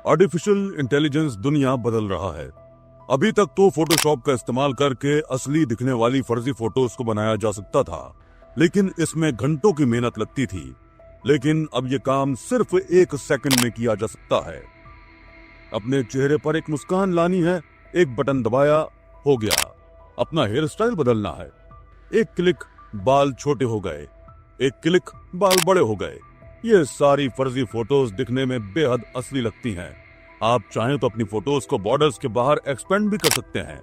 Artificial intelligence दुनिया बदल रहा है। अभी तक तो फोटोशॉप का इस्तेमाल करके असली दिखने वाली फर्जी फोटोज को बनाया जा सकता था, लेकिन इसमें घंटों की मेहनत लगती थी। लेकिन अब ये काम सिर्फ 1 सेकंड में किया जा सकता है। अपने चेहरे पर एक मुस्कान लानी है, एक बटन दबाया, हो गया। अपना हेयर स्टाइल बदलना है, एक क्लिक बाल छोटे हो गए, एक क्लिक बाल बड़े हो गए। ये सारी फर्जी फोटोज दिखने में बेहद असली लगती हैं। आप चाहें तो अपनी फोटोज को बॉर्डर्स के बाहर एक्सपेंड भी कर सकते हैं।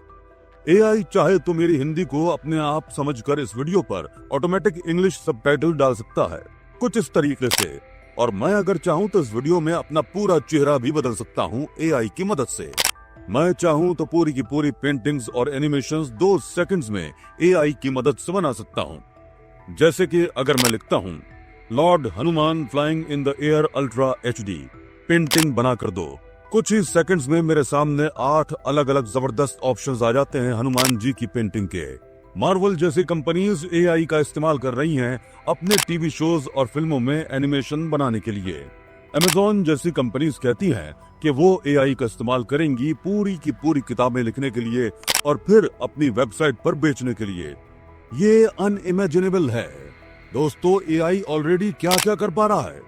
एआई चाहे तो मेरी हिंदी को अपने आप समझकर इस वीडियो पर ऑटोमेटिक इंग्लिश सबटाइटल डाल सकता है, कुछ इस तरीके से। और मैं अगर चाहूं तो इस वीडियो में अपना पूरा चेहरा भी बदल सकता हूं एआई की मदद से। मैं चाहूं तो पूरी की पूरी पेंटिंग्स और एनिमेशंस 2 सेकंड्स में एआई की मदद से बना सकता हूं। जैसे कि अगर मैं लिखता हूं Lord Hanuman flying in the air ultra HD, painting बना कर दो। कुछ ही सेकंड्स में मेरे सामने 8 अलग अलग जबरदस्त ऑप्शंस आ जाते हैं हनुमान जी की पेंटिंग के। मार्वल जैसी कंपनीज एआई का इस्तेमाल कर रही हैं अपने टीवी शोज और फिल्मों में एनिमेशन बनाने के लिए। अमेज़न जैसी कंपनीज कहती हैं कि वो एआई का इस्तेमाल करेंगी पूरी की पूरी किताबें लिखने के लिए और फिर अपनी वेबसाइट पर बेचने के लिए। ये अनइमेजिनेबल है। दोस्तों, एआई ऑलरेडी क्या क्या कर पा रहा है।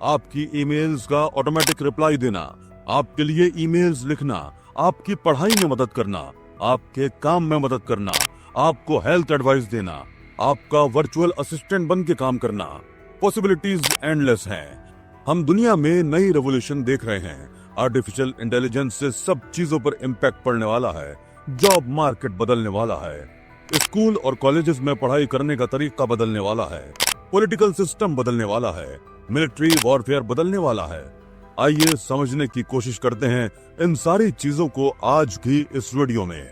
आपकी ईमेल्स का ऑटोमेटिक रिप्लाई देना, आपके लिए ईमेल्स लिखना, आपकी पढ़ाई में मदद करना, आपके काम में मदद करना, आपको हेल्थ एडवाइस देना, आपका वर्चुअल असिस्टेंट बन के काम करना। पॉसिबिलिटीज एंडलेस हैं। हम दुनिया में नई रेवोल्यूशन देख रहे हैं। आर्टिफिशियल इंटेलिजेंस से सब चीजों पर इम्पैक्ट पड़ने वाला है। जॉब मार्केट बदलने वाला है। स्कूल और कॉलेजेस में पढ़ाई करने का तरीका बदलने वाला है। पॉलिटिकल सिस्टम बदलने वाला है। मिलिट्री वॉरफेयर बदलने वाला है। आइए समझने की कोशिश करते हैं इन सारी चीजों को आज की इस वीडियो में।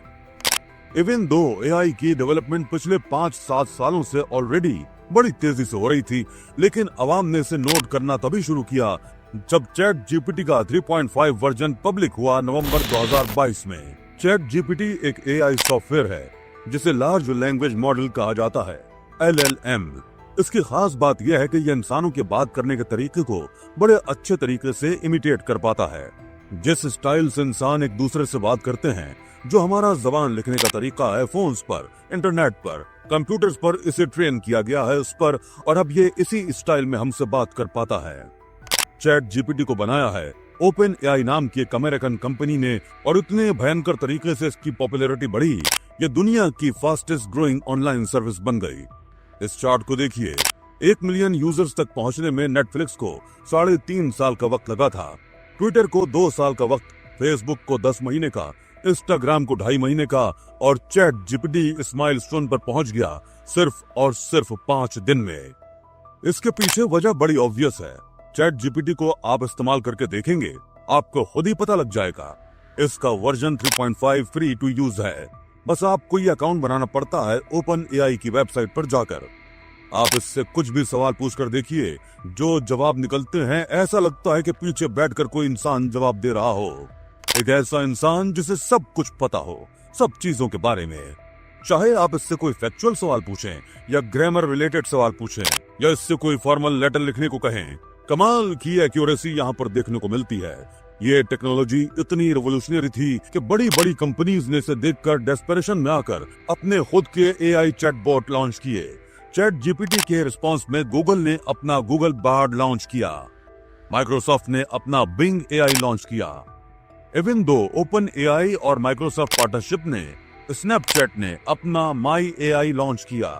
इवन दो एआई की डेवलपमेंट पिछले 5-7 सालों से ऑलरेडी बड़ी तेजी से हो रही थी, लेकिन अवाम ने इसे नोट करना तभी शुरू किया जब चैट जीपीटी का 3.5 वर्जन पब्लिक हुआ नवंबर 2022 में। चैट जीपीटी एक एआई सॉफ्टवेयर है जिसे लार्ज लैंग्वेज मॉडल कहा जाता है, LLM। इसकी खास बात यह है कि यह इंसानों के बात करने के तरीके को बड़े अच्छे तरीके से इमिटेट कर पाता है। जिस स्टाइल से इंसान एक दूसरे से बात करते हैं, जो हमारा जबान लिखने का तरीका है, फोन्स पर, इंटरनेट पर, कंप्यूटर्स पर इसे ट्रेन किया गया है उस पर, और अब ये इसी स्टाइल में हमसे बात कर पाता है। चैट जीपीटी को बनाया है ओपन एआई नाम की एक अमेरिकन कंपनी ने, और इतने भयंकर तरीके से इसकी पॉपुलैरिटी बढ़ी, ये दुनिया की फास्टेस्ट ग्रोइंग ऑनलाइन सर्विस बन गई। इस चार्ट को देखिए। 1 मिलियन यूजर्स तक पहुंचने में नेटफ्लिक्स को 3.5 साल का वक्त लगा था, ट्विटर को 2 साल का वक्त, फेसबुक को 10 महीने का, इंस्टाग्राम को 2.5 महीने का, और चैट जीपीटी इस माइलस्टोन पर पहुंच गया सिर्फ और सिर्फ 5 दिन में। इसके पीछे वजह बड़ी ऑब्वियस है। चैट जीपीटी को आप इस्तेमाल करके देखेंगे, आपको खुद ही पता लग जाएगा। इसका वर्जन 3.5 फ्री टू यूज है। बस आपको ये अकाउंट बनाना पड़ता है ओपन एआई की वेबसाइट पर जाकर। आप इससे कुछ भी सवाल पूछकर देखिए, जो जवाब निकलते हैं ऐसा लगता है कि पीछे बैठकर कोई इंसान जवाब दे रहा हो। एक ऐसा इंसान जिसे सब कुछ पता हो, सब चीजों के बारे में। चाहे आप इससे कोई फैक्चुअल सवाल पूछें या ग्रामर रिलेटेड सवाल पूछें या इससे कोई फॉर्मल लेटर लिखने को कहें, कमाल की एक्यूरेसी यहाँ पर देखने को मिलती है। ये टेक्नोलॉजी इतनी रिवोल्यूशनरी थी कि बड़ी बड़ी कंपनीज ने इसे देखकर डेस्परेशन में आकर अपने खुद के एआई चैटबॉट लॉन्च किए। चैट जीपीटी के रिस्पांस में गूगल ने अपना गूगल बार्ड लॉन्च किया, माइक्रोसॉफ्ट ने अपना बिंग एआई लॉन्च किया। इवन दो ओपन एआई और माइक्रोसॉफ्ट पार्टनरशिप ने स्नैपचैट ने अपना माई एआई लॉन्च किया।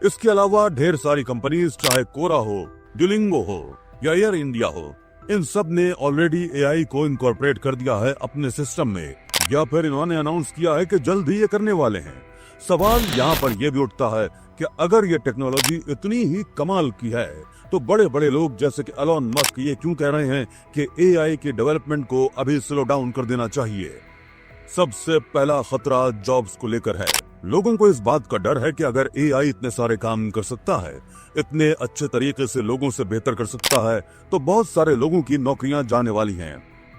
इसके अलावा ढेर सारी कंपनीज, चाहे कोरा हो, ड्यूलिंगो हो या एयर इंडिया हो, इन सब ने ऑलरेडी एआई को इनकॉर्पोरेट कर दिया है अपने सिस्टम में, या फिर इन्होंने अनाउंस किया है कि जल्द ही ये करने वाले हैं। सवाल यहाँ पर यह भी उठता है कि अगर ये टेक्नोलॉजी इतनी ही कमाल की है, तो बड़े बड़े लोग जैसे कि एलन मस्क ये क्यों कह रहे हैं कि एआई के डेवलपमेंट को अभी स्लो डाउन कर देना चाहिए। सबसे पहला खतरा जॉब्स को लेकर है। लोगों को इस बात का डर है कि अगर एआई इतने सारे काम कर सकता है, इतने अच्छे तरीके से लोगों से बेहतर कर सकता है, तो बहुत सारे लोगों की नौकरियां जाने वाली हैं।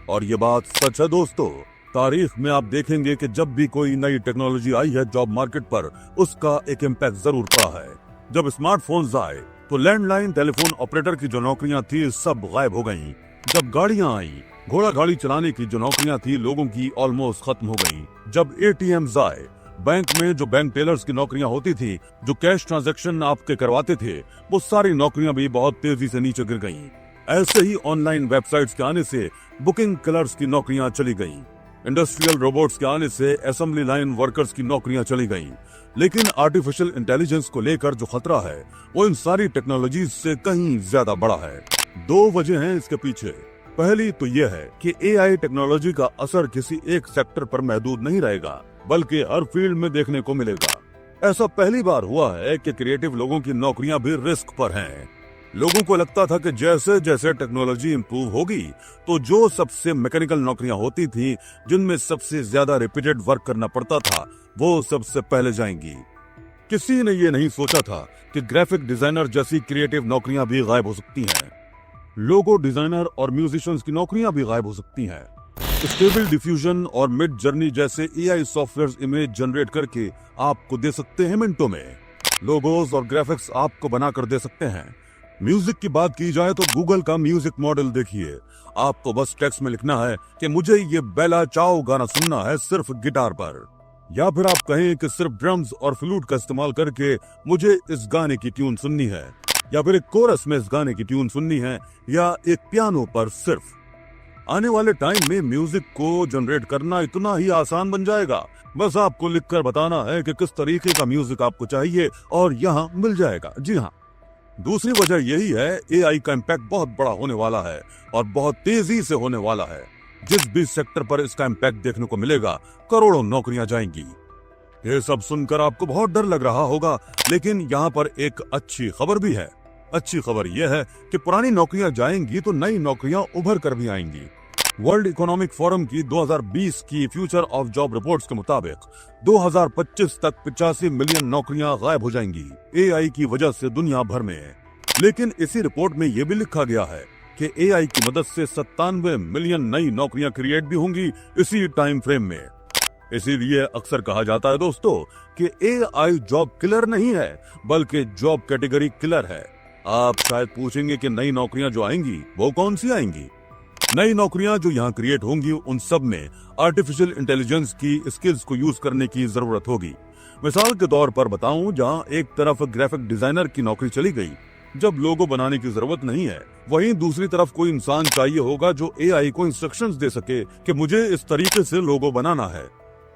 और ये बात सच है दोस्तों। तारीख में आप देखेंगे कि जब भी कोई नई टेक्नोलॉजी आई है जॉब मार्केट पर, उसका एक इम्पैक्ट जरूर पड़ा है। जब स्मार्टफोन्स आए तो लैंडलाइन टेलीफोन ऑपरेटर की जो नौकरियां थी सब गायब हो गईं। जब गाड़ियां आई, घोड़ा गाड़ी चलाने की जो नौकरियां थी लोगों की ऑलमोस्ट खत्म हो गई। जब एटीएम्स आए, बैंक में जो बैंक टेलर्स की नौकरियां होती थी, जो कैश ट्रांजैक्शन आपके करवाते थे, वो सारी नौकरियां भी बहुत तेजी से नीचे गिर गईं। ऐसे ही ऑनलाइन वेबसाइट्स के आने से बुकिंग क्लर्क्स की नौकरियां चली गईं। इंडस्ट्रियल रोबोट्स के आने से असेंबली लाइन वर्कर्स की नौकरियां चली गईं। लेकिन आर्टिफिशियल इंटेलिजेंस को लेकर जो खतरा है वो इन सारी टेक्नोलॉजीज से कहीं ज्यादा बड़ा है। दो वजह हैं इसके पीछे। पहली तो यह है कि एआई टेक्नोलॉजी का असर किसी एक सेक्टर पर महदूद नहीं रहेगा, बल्कि हर फील्ड में देखने को मिलेगा। ऐसा पहली बार हुआ है कि क्रिएटिव लोगों की नौकरियां भी रिस्क पर हैं। लोगों को लगता था कि जैसे जैसे टेक्नोलॉजी इंप्रूव होगी तो जो सबसे मैकेनिकल नौकरियां होती थी, जिनमें सबसे ज्यादा रिपीटेड वर्क करना पड़ता था, वो सबसे पहले जाएंगी। किसी ने ये नहीं सोचा था कि ग्राफिक डिजाइनर जैसी क्रिएटिव नौकरियां भी गायब हो सकती हैं। लोगो डिजाइनर और म्यूजिशियंस की नौकरियां भी गायब हो सकती हैं। स्टेबल डिफ्यूजन और मिड जर्नी जैसे एआई सॉफ्टवेयर इमेज जनरेट करके आपको दे सकते हैं मिनटों में। लोगोस और ग्राफिक्स आपको बनाकर दे सकते हैं। म्यूजिक की बात की जाए तो गूगल का म्यूजिक मॉडल देखिए। आपको बस टेक्स्ट में लिखना है कि मुझे ये बेला चाओ गाना सुनना है सिर्फ गिटार पर, या फिर आप कहें कि सिर्फ ड्रम्स और फ्लूट का इस्तेमाल करके मुझे इस गाने की ट्यून सुननी है, या फिर एक कोरस में इस गाने की ट्यून सुननी है, या एक पियानो पर सिर्फ। आने वाले टाइम में म्यूजिक को जनरेट करना इतना ही आसान बन जाएगा। बस आपको लिखकर बताना है कि किस तरीके का म्यूजिक आपको चाहिए और यहाँ मिल जाएगा। जी हाँ, दूसरी वजह यही है एआई का इम्पैक्ट बहुत बड़ा होने वाला है और बहुत तेजी से होने वाला है। जिस भी सेक्टर पर इसका इम्पैक्ट देखने को मिलेगा, करोड़ों नौकरियां जाएंगी। ये सब सुनकर आपको बहुत डर लग रहा होगा, लेकिन यहाँ पर एक अच्छी खबर भी है। अच्छी खबर यह है कि पुरानी नौकरियां जाएंगी तो नई नौकरियां उभर कर भी आएंगी। वर्ल्ड इकोनॉमिक फोरम की 2020 की फ्यूचर ऑफ जॉब रिपोर्ट्स के मुताबिक 2025 तक 85 मिलियन नौकरियां गायब हो जाएंगी एआई की वजह से दुनिया भर में। लेकिन इसी रिपोर्ट में यह भी लिखा गया है कि एआई की मदद से 97 मिलियन नई नौकरियां क्रिएट भी होंगी इसी टाइम फ्रेम में। इसीलिए अक्सर कहा जाता है दोस्तों कि एआई जॉब किलर नहीं है, बल्कि जॉब कैटेगरी किलर है। आप शायद पूछेंगे कि नई नौकरियां जो आएंगी वो कौन सी आएंगी। नई नौकरियां जो यहाँ क्रिएट होंगी उन सब में आर्टिफिशियल इंटेलिजेंस की स्किल्स को यूज करने की जरूरत होगी। मिसाल के तौर पर बताऊं, जहाँ एक तरफ ग्राफिक डिजाइनर की नौकरी चली गई जब लोगो बनाने की जरूरत नहीं है, वहीं दूसरी तरफ कोई इंसान चाहिए होगा जो एआई को इंस्ट्रक्शंस दे सके कि मुझे इस तरीके से लोगो बनाना है।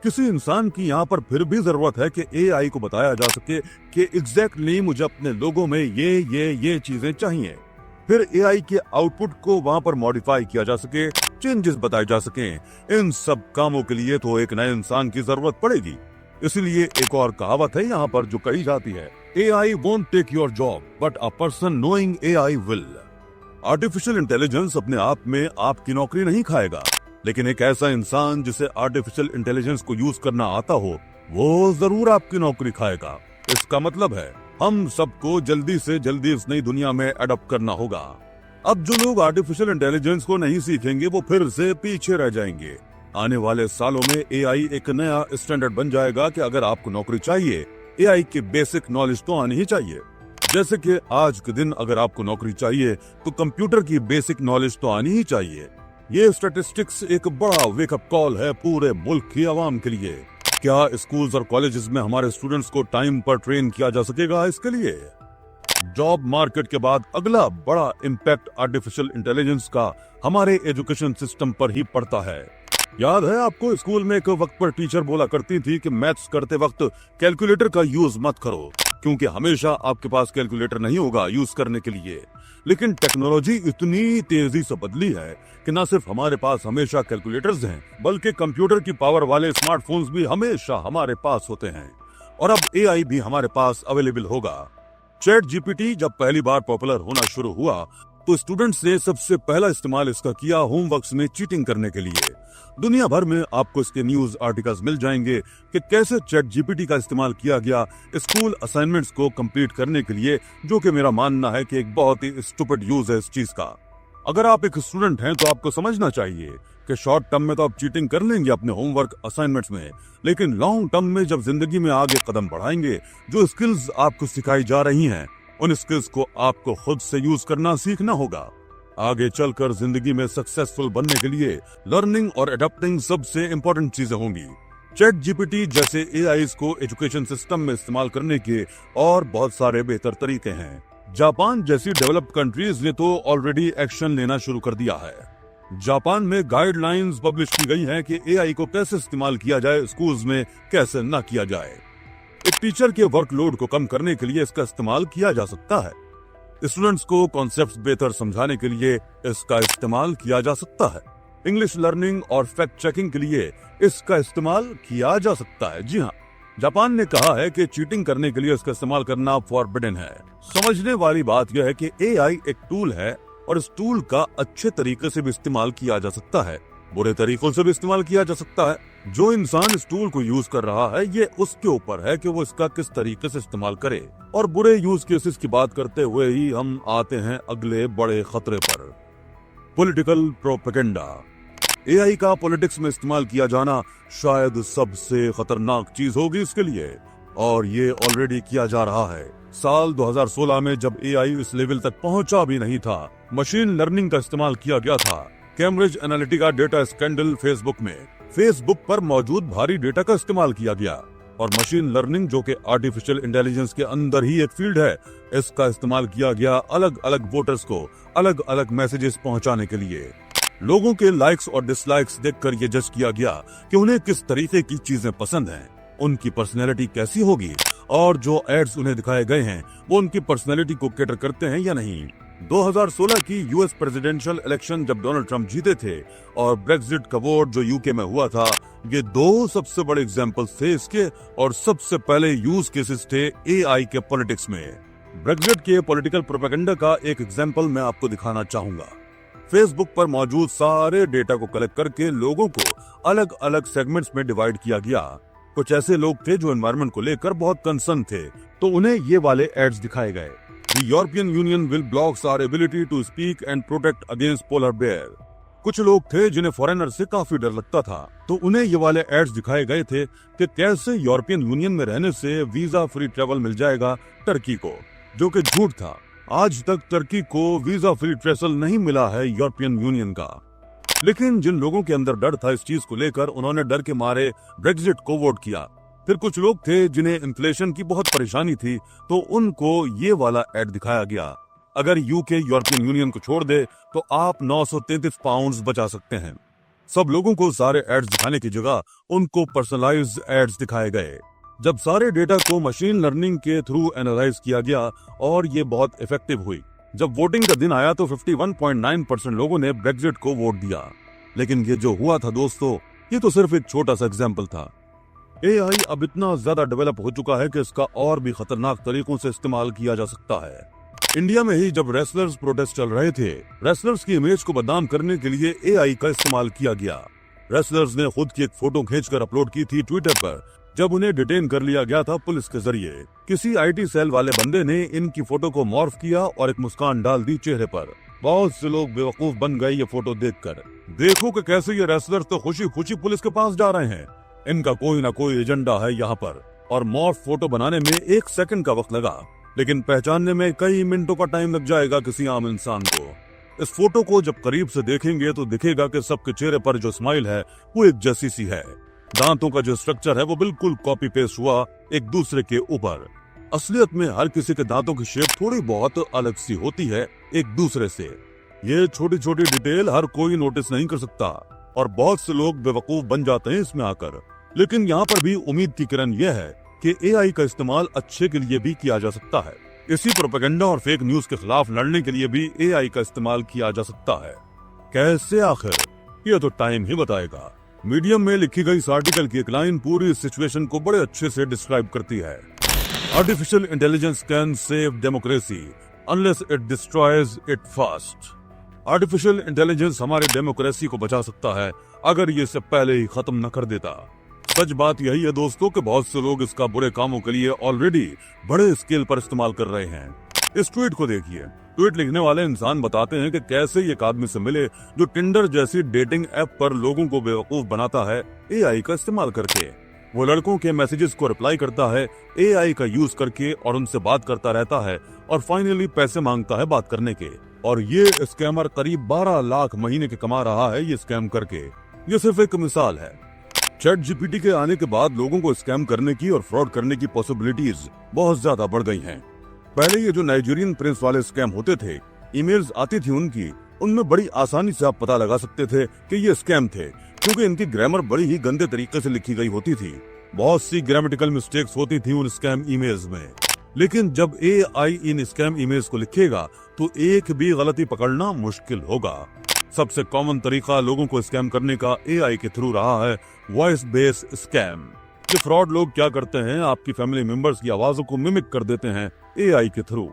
किसी इंसान की यहाँ पर फिर भी जरूरत है कि एआई को बताया जा सके कि एग्जैक्टली मुझे अपने लोगो में ये चीजें चाहिए। फिर एआई के आउटपुट को वहां पर मॉडिफाई किया जा सके, चेंजेस बताए जा सके। इन सब कामों के लिए तो एक नए इंसान की जरूरत पड़ेगी। इसलिए एक और कहावत है यहाँ पर जो कही जाती है, AI won't take your job but a person knowing AI will. Artificial intelligence अपने आप में आपकी नौकरी नहीं खाएगा, लेकिन एक ऐसा इंसान जिसे आर्टिफिशियल इंटेलिजेंस को यूज करना आता हो, वो जरूर आपकी नौकरी खाएगा। इसका मतलब है हम सबको जल्दी से जल्दी इस नई दुनिया में अडॉप्ट करना होगा। अब जो लोग आर्टिफिशियल इंटेलिजेंस को नहीं सीखेंगे वो फिर से पीछे रह जाएंगे। आने वाले सालों में एआई एक नया स्टैंडर्ड बन जाएगा कि अगर आपको नौकरी चाहिए, एआई की बेसिक नॉलेज तो आनी ही चाहिए। जैसे कि आज के दिन अगर आपको नौकरी चाहिए तो कंप्यूटर की बेसिक नॉलेज तो आनी ही चाहिए। ये स्टैटिस्टिक्स एक बड़ा वेकअप कॉल है पूरे मुल्क की आवाम के लिए। क्या स्कूल्स और कॉलेजेस में हमारे स्टूडेंट्स को टाइम पर ट्रेन किया जा सकेगा इसके लिए? जॉब मार्केट के बाद अगला बड़ा इम्पैक्ट आर्टिफिशियल इंटेलिजेंस का हमारे एजुकेशन सिस्टम पर ही पड़ता है। याद है आपको, स्कूल में एक वक्त पर टीचर बोला करती थी कि मैथ्स करते वक्त कैलकुलेटर का यूज मत करो, क्योंकि हमेशा आपके पास कैलकुलेटर नहीं होगा यूज करने के लिए। लेकिन टेक्नोलॉजी इतनी तेजी से बदली है कि न सिर्फ हमारे पास हमेशा कैलकुलेटर्स हैं, बल्कि कंप्यूटर की पावर वाले स्मार्टफोन्स भी हमेशा हमारे पास होते हैं। और अब एआई भी हमारे पास अवेलेबल होगा। चैट जीपीटी जब पहली बार पॉपुलर होना शुरू हुआ तो स्टूडेंट्स ने सबसे पहला इस्तेमाल इसका किया होमवर्क्स में चीटिंग करने के लिए। दुनिया भर में आपको इसके न्यूज आर्टिकल्स मिल जाएंगे कि कैसे चैट जीपीटी का इस्तेमाल किया गया स्कूल असाइनमेंट्स को कंप्लीट करने के लिए, जो कि मेरा मानना है कि एक बहुत ही स्टूपिड यूज है इस चीज का। अगर आप एक स्टूडेंट हैं तो आपको समझना चाहिए कि शॉर्ट टर्म में तो आप चीटिंग कर लेंगे अपने होमवर्क असाइनमेंट्स में, लेकिन लॉन्ग टर्म में जब जिंदगी में आगे कदम बढ़ाएंगे, जो स्किल्स आपको सिखाई जा रही हैं, उन स्किल्स को आपको खुद से यूज करना सीखना होगा। आगे चलकर जिंदगी में सक्सेसफुल बनने के लिए लर्निंग और अडॉप्टिंग सबसे इम्पोर्टेंट चीजें होंगी। चैट जीपीटी जैसे एआई को एजुकेशन सिस्टम में इस्तेमाल करने के और बहुत सारे बेहतर तरीके हैं। जापान जैसी डेवलप्ड कंट्रीज ने तो ऑलरेडी एक्शन लेना शुरू कर दिया है। जापान में गाइडलाइंस पब्लिश की गई हैं कि एआई को कैसे इस्तेमाल किया जाए, स्कूल्स में कैसे ना किया जाए। एक टीचर के वर्कलोड को कम करने के लिए इसका इस्तेमाल किया जा सकता है। स्टूडेंट्स को कॉन्सेप्ट्स बेहतर समझाने के लिए इसका इस्तेमाल किया जा सकता है। इंग्लिश लर्निंग और फैक्ट चेकिंग के लिए इसका इस्तेमाल किया जा सकता है। जी हाँ, जापान ने कहा है कि चीटिंग करने के लिए इसका इस्तेमाल करना फॉरबिडन है। समझने वाली बात यह है कि एआई एक टूल है और इस टूल का अच्छे तरीके से भी इस्तेमाल किया जा सकता है, बुरे तरीकों से भी इस्तेमाल किया जा सकता है। जो इंसान इस टूल को यूज कर रहा है ये उसके ऊपर है कि वो इसका किस तरीके से इस्तेमाल करे। और बुरे यूज केसेस की बात करते हुए ही हम आते हैं अगले बड़े खतरे पर, पॉलिटिकल प्रोपेगेंडा। एआई का पॉलिटिक्स में इस्तेमाल किया जाना शायद सबसे खतरनाक चीज होगी इसके लिए, और ये ऑलरेडी किया जा रहा है। साल 2016 में जब एआई इस लेवल तक पहुंचा भी नहीं था, मशीन लर्निंग का इस्तेमाल किया गया था। Cambridge Analytica data scandal Facebook पर मौजूद भारी डेटा का इस्तेमाल किया गया, और मशीन लर्निंग जो कि आर्टिफिशियल इंटेलिजेंस के अंदर ही एक फील्ड है, इसका इस्तेमाल किया गया अलग अलग वोटर्स को अलग अलग मैसेजेस पहुंचाने के लिए। लोगों के लाइक्स और डिसलाइक्स देखकर ये जज किया गया कि उन्हें किस तरीके की चीजें पसंद हैं, उनकी पर्सनैलिटी कैसी होगी, और जो एड्स उन्हें दिखाए गए हैं वो उनकी पर्सनैलिटी को कैटर करते हैं या नहीं। 2016 की यूएस प्रेसिडेंशियल इलेक्शन जब डोनाल्ड ट्रंप जीते थे और ब्रेक्जिट का वोट जो यूके में हुआ था, ये दो सबसे बड़े एग्जाम्पल्स थे इसके, और सबसे पहले यूज केसेस थे एआई के पॉलिटिक्स में। ब्रेक्जिट के पॉलिटिकल प्रोपेगेंडा का एक एग्जाम्पल मैं आपको दिखाना चाहूंगा। फेसबुक पर मौजूद सारे डेटा को कलेक्ट करके लोगों को अलग अलग सेगमेंट्स में डिवाइड किया गया। कुछ ऐसे लोग थे जो एनवायरनमेंट को लेकर बहुत कंसर्न थे, तो उन्हें ये वाले एड्स दिखाए गए। The European Union will block our ability to speak and protect against polar bear। कुछ लोग थे जिन्हें फॉरेनर से काफी डर लगता था, तो उन्हें ये वाले एड्स दिखाए गए थे कि कैसे यूरोपियन यूनियन में रहने से वीजा फ्री ट्रेवल मिल जाएगा टर्की को, जो कि झूठ था। आज तक टर्की को वीजा फ्री ट्रेवल नहीं मिला है यूरोपियन यूनियन का। लेकिन जिन लोगों के अंदर डर था इस चीज को लेकर, उन्होंने डर के मारे ब्रेक्जिट को वोट किया। फिर कुछ लोग थे जिन्हें इन्फ्लेशन की बहुत परेशानी थी, तो उनको ये वाला एड दिखाया गया, अगर यूके यूरोपियन यूनियन को छोड़ दे तो आप 933 पाउंड्स बचा सकते हैं। सब लोगों को सारे एड्स दिखाने की जगह उनको पर्सनलाइज्ड एड्स दिखाए गए। जब सारे डेटा को मशीन लर्निंग के थ्रू एनालाइज किया गया और ये बहुत इफेक्टिव हुई। जब वोटिंग का दिन आया तो 51.9% लोगों ने ब्रेक्जिट को वोट दिया। लेकिन ये जो हुआ था दोस्तों, ये तो सिर्फ एक छोटा सा एग्जाम्पल था। एआई अब इतना ज्यादा डेवलप हो चुका है कि इसका और भी खतरनाक तरीकों से इस्तेमाल किया जा सकता है। इंडिया में ही जब रेसलर्स प्रोटेस्ट चल रहे थे, रेसलर्स की इमेज को बदनाम करने के लिए एआई का इस्तेमाल किया गया। रेसलर्स ने खुद की एक फोटो खींचकर अपलोड की थी ट्विटर पर, जब उन्हें डिटेन कर लिया गया था पुलिस के जरिए। किसी आईटी सेल वाले बंदे ने इनकी फोटो को मॉर्फ किया और एक मुस्कान डाल दी चेहरे पर। बहुत से लोग बेवकूफ बन गए ये फोटो देखकर। देखो कि कैसे ये रेसलर्स तो खुशी खुशी पुलिस के पास जा रहे हैं, इनका कोई ना कोई एजेंडा है यहाँ पर। और मॉर्फ फोटो बनाने में 1 सेकंड का वक्त लगा, लेकिन पहचानने में कई मिनटों का टाइम लग जाएगा किसी आम इंसान को। इस फोटो को जब करीब से देखेंगे तो दिखेगा कि सबके चेहरे पर जो स्माइल है वो एक जैसी सी है। दांतों का जो स्ट्रक्चर है वो बिल्कुल कॉपी पेस्ट हुआ एक दूसरे के ऊपर। असलियत में हर किसी के दांतों की शेप थोड़ी बहुत अलग सी होती है एक दूसरे से। ये छोटी छोटी डिटेल हर कोई नोटिस नहीं कर सकता और बहुत से लोग बेवकूफ बन जाते हैं इसमें आकर। लेकिन यहाँ पर भी उम्मीद की किरण यह है कि एआई का इस्तेमाल अच्छे के लिए भी किया जा सकता है। इसी प्रोपेगेंडा और फेक न्यूज के खिलाफ लड़ने के लिए भी एआई का इस्तेमाल किया जा सकता है। कैसे आखिर, ये तो टाइम ही बताएगा। मीडियम में लिखी गई इस आर्टिकल की एक लाइन पूरी सिचुएशन को बड़े अच्छे से डिस्क्राइब करती है। Artificial intelligence can save democracy unless it destroys it fast. Artificial intelligence हमारे डेमोक्रेसी को बचा सकता है अगर ये इससे पहले ही खत्म न कर देता। सच बात यही है दोस्तों कि बहुत से लोग इसका बुरे कामों के लिए ऑलरेडी बड़े स्केल पर इस्तेमाल कर रहे हैं। इस ट्वीट को देखिए। ट्वीट लिखने वाले इंसान बताते हैं कि कैसे एक आदमी से मिले जो टिंडर जैसी डेटिंग ऐप पर लोगों को बेवकूफ बनाता है एआई का इस्तेमाल करके। वो लड़कों के मैसेजेस को रिप्लाई करता है एआई का यूज करके और उनसे बात करता रहता है और फाइनली पैसे मांगता है बात करने के। और ये स्कैमर करीब 12 लाख महीने के कमा रहा है ये स्कैम करके। ये सिर्फ एक मिसाल है। चैट जीपीटी के आने के बाद लोगों को स्कैम करने की और फ्रॉड करने की पॉसिबिलिटीज बहुत ज्यादा बढ़ गई हैं। पहले ये जो नाइजीरियन प्रिंस वाले स्कैम होते थे, ईमेल्स आती थी उनकी, उनमें बड़ी आसानी से आप पता लगा सकते थे कि ये स्कैम थे, क्योंकि इनकी ग्रामर बड़ी ही गंदे तरीके से लिखी गई होती थी। बहुत सी ग्रामेटिकल मिस्टेक्स होती थी उन स्कैम ईमेल्स में। लेकिन जब एआई इन स्कैम ईमेल्स को लिखेगा तो एक भी गलती पकड़ना मुश्किल होगा। सबसे कॉमन तरीका लोगों को स्कैम करने का एआई के थ्रू रहा है वॉइस बेस्ड स्कैम। ये फ्रॉड लोग क्या करते हैं, आपकी फैमिली मेंबर्स की आवाजों को मिमिक कर देते हैं एआई के थ्रू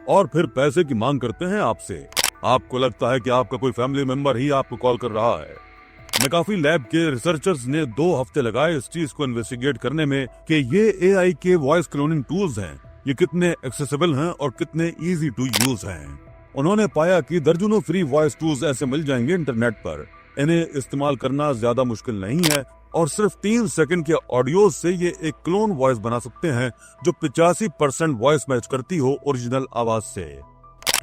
और फिर पैसे की मांग करते हैं आपसे। आपको लगता है कि आपका कोई फैमिली मेंबर ही आपको कॉल कर रहा है। मैकाफी लैब के रिसर्चर्स ने 2 हफ्ते लगाए इस चीज को इन्वेस्टिगेट करने में कि ये एआई के वॉइस क्लोनिंग टूल्स हैं, ये कितने एक्सेसिबल हैं और कितने इजी टू यूज हैं। उन्होंने पाया कि दर्जनों फ्री वॉइस टूल्स ऐसे मिल जाएंगे इंटरनेट पर। इन्हें इस्तेमाल करना ज्यादा मुश्किल नहीं है और सिर्फ 3 सेकंड के ऑडियो से ये एक क्लोन वॉइस बना सकते हैं जो 85% वॉइस मैच करती हो ओरिजिनल आवाज से।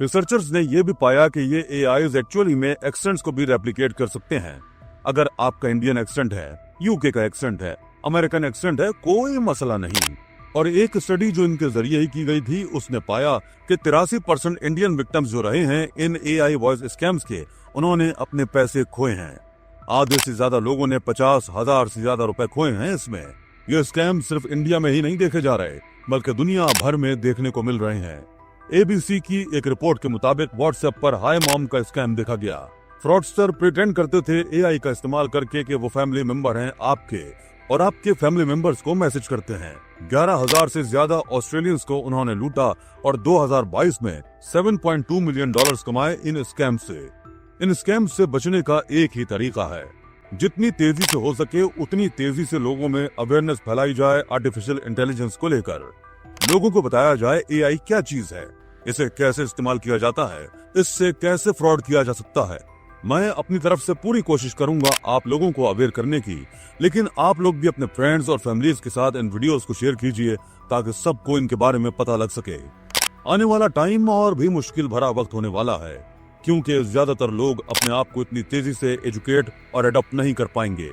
रिसर्चर्स ने यह भी पाया कि ये एआईज एक्चुअली में एक्सेंट्स को भी रेप्लिकेट कर सकते हैं। अगर आपका इंडियन एक्सेंट है, यूके का एक्सेंट है, अमेरिकन एक्सेंट है, कोई मसला नहीं। और एक स्टडी जो इनके जरिए ही की गई थी उसने पाया कि 83% इंडियन विक्टिम्स जो रहे हैं इन एआई वॉइस स्कैम्स के, उन्होंने अपने पैसे खोए हैं। आधे से ज्यादा लोगों ने 50,000 से ज्यादा रुपए खोए हैं इसमें। ये स्कैम सिर्फ इंडिया में ही नहीं देखे जा रहे बल्कि दुनिया भर में देखने को मिल रहे हैं। एबीसी की एक रिपोर्ट के मुताबिक व्हाट्सएप पर हाय मॉम का स्कैम देखा गया। फ्रॉडस्टर प्रिटेंड करते थे एआई का इस्तेमाल करके कि वो फैमिली मेंबर हैं आपके और आपके फैमिली मेंबर्स को मैसेज करते हैं। 11,000 से ज्यादा ऑस्ट्रेलियंस को उन्होंने लूटा और 2022 में $7.2 मिलियन कमाए इन स्कैम से। इन स्कैम से बचने का एक ही तरीका है, जितनी तेजी से हो सके उतनी तेजी से लोगों में अवेयरनेस फैलाई जाए आर्टिफिशियल इंटेलिजेंस को लेकर। लोगों को बताया जाए एआई क्या चीज है, इसे कैसे इस्तेमाल किया जाता है, इससे कैसे फ्रॉड किया जा सकता है। मैं अपनी तरफ से पूरी कोशिश करूंगा आप लोगों को अवेयर करने की, लेकिन आप लोग भी अपने फ्रेंड्स और फैमिलीज के साथ इन वीडियोस को शेयर कीजिए ताकि सबको इनके बारे में पता लग सके। आने वाला टाइम और भी मुश्किल भरा वक्त होने वाला है, क्योंकि ज्यादातर लोग अपने आप को इतनी तेजी से एजुकेट और एडॉप्ट नहीं कर पाएंगे।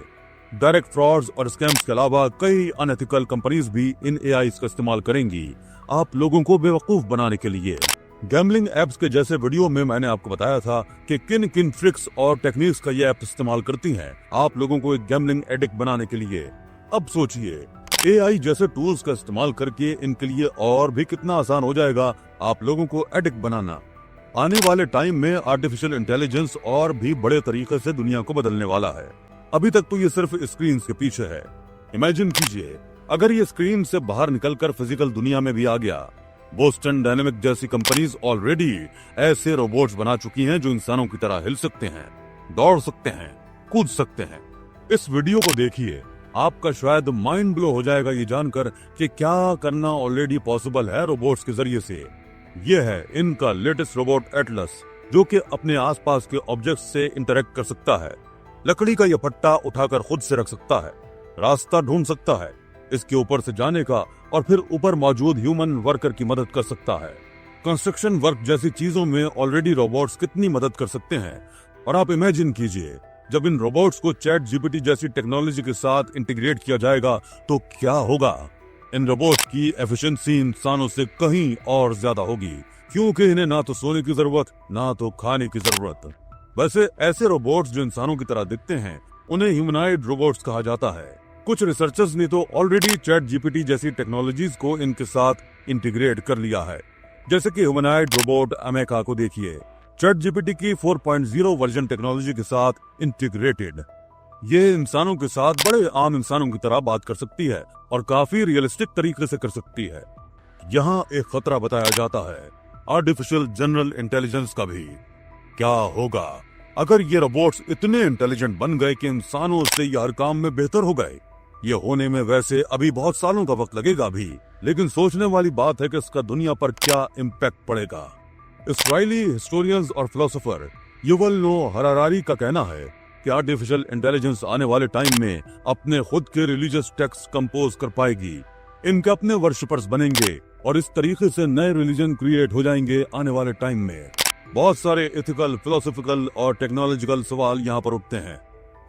डायरेक्ट फ्रॉड्स और स्कैम्स के अलावा कई अनएथिकल कंपनीज भी इन एआई का इस्तेमाल करेंगी आप लोगों को बेवकूफ बनाने के लिए। गैम्बलिंग एप्स के जैसे वीडियो में मैंने आपको बताया था कि किन किन ट्रिक्स और टेक्निक्स का ये ऐप इस्तेमाल करती हैं आप लोगों को एक गैम्बलिंग एडिक्ट बनाने के लिए। अब सोचिए एआई जैसे टूल्स का इस्तेमाल करके इनके लिए और भी कितना आसान हो जाएगा आप लोगों को एडिक्ट बनाना। आने वाले टाइम में आर्टिफिशियल इंटेलिजेंस और भी बड़े तरीके से दुनिया को बदलने वाला है। अभी तक तो ये सिर्फ स्क्रीन के पीछे है। इमेजिन कीजिए अगर ये स्क्रीन से बाहर निकलकर फिजिकल दुनिया में भी आ गया। बोस्टन डायनेमिक जैसी कंपनीज ऑलरेडी ऐसे रोबोट्स बना चुकी हैं जो इंसानों की तरह हिल सकते हैं, दौड़ सकते हैं, कूद सकते हैं। इस वीडियो को देखिए, आपका शायद माइंड ब्लो हो जाएगा ये जानकर कि क्या करना ऑलरेडी पॉसिबल है रोबोट्स के जरिए से। ये है इनका लेटेस्ट रोबोट एटलस, जो कि अपने आसपास के ऑब्जेक्ट्स से इंटरेक्ट कर सकता है। लकड़ी का यह फट्टा उठाकर खुद से रख सकता है, रास्ता ढूंढ सकता है, इसके ऊपर से जाने का और फिर ऊपर मौजूद ह्यूमन वर्कर की मदद कर सकता है। कंस्ट्रक्शन वर्क जैसी चीजों में ऑलरेडी रोबोट्स कितनी मदद कर सकते हैं। और आप इमेजिन कीजिए जब इन रोबोट्स को चैट जीपीटी जैसी टेक्नोलॉजी के साथ इंटीग्रेट किया जाएगा तो क्या होगा। इन रोबोट्स की एफिशिएंसी इंसानों से कहीं और ज्यादा होगी, क्योंकि इन्हें ना तो सोने की जरूरत ना तो खाने की जरूरत। वैसे ऐसे रोबोट्स जो इंसानों की तरह दिखते हैं उन्हें ह्यूमनॉइड रोबोट्स कहा जाता है। कुछ रिसर्चर्स ने तो ऑलरेडी चैट जीपीटी जैसी टेक्नोलॉजीज को इनके साथ इंटीग्रेट कर लिया है, जैसे कि ह्यूमनॉइड रोबोट अमेका को देखिए, चैट जीपीटी की 4.0 वर्जन टेक्नोलॉजी के साथ इंटीग्रेटेड। ये इंसानों के साथ बड़े आम इंसानों की तरह बात कर सकती है और काफी रियलिस्टिक तरीके से कर सकती है। यहाँ एक खतरा बताया जाता है आर्टिफिशियल जनरल इंटेलिजेंस का भी। क्या होगा अगर ये रोबोट्स इतने इंटेलिजेंट बन गए कि इंसानों से ये हर काम में बेहतर हो गए। ये होने में वैसे अभी बहुत सालों का वक्त लगेगा भी, लेकिन सोचने वाली बात है कि इसका दुनिया पर क्या इम्पैक्ट पड़ेगा। इस्राएली हिस्टोरियंस और फिलोसोफर युवल नोह हरारी का कहना है कि आर्टिफिशियल इंटेलिजेंस आने वाले टाइम में अपने खुद के रिलीजियस टेक्स्ट कंपोज कर पाएगी, इनके अपने वर्शिपर्स बनेंगे और इस तरीके से नए रिलीजन क्रिएट हो जाएंगे आने वाले टाइम में। बहुत सारे एथिकल, फिलोसॉफिकल और टेक्नोलॉजिकल सवाल यहाँ पर उठते हैं।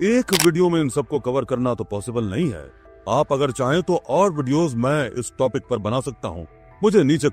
एक वीडियो में इन सबको कवर करना तो पॉसिबल नहीं है। आप अगर चाहें तो और वीडियोस मैं इस टॉपिक पर बना सकता हूँ। मुझे नीचे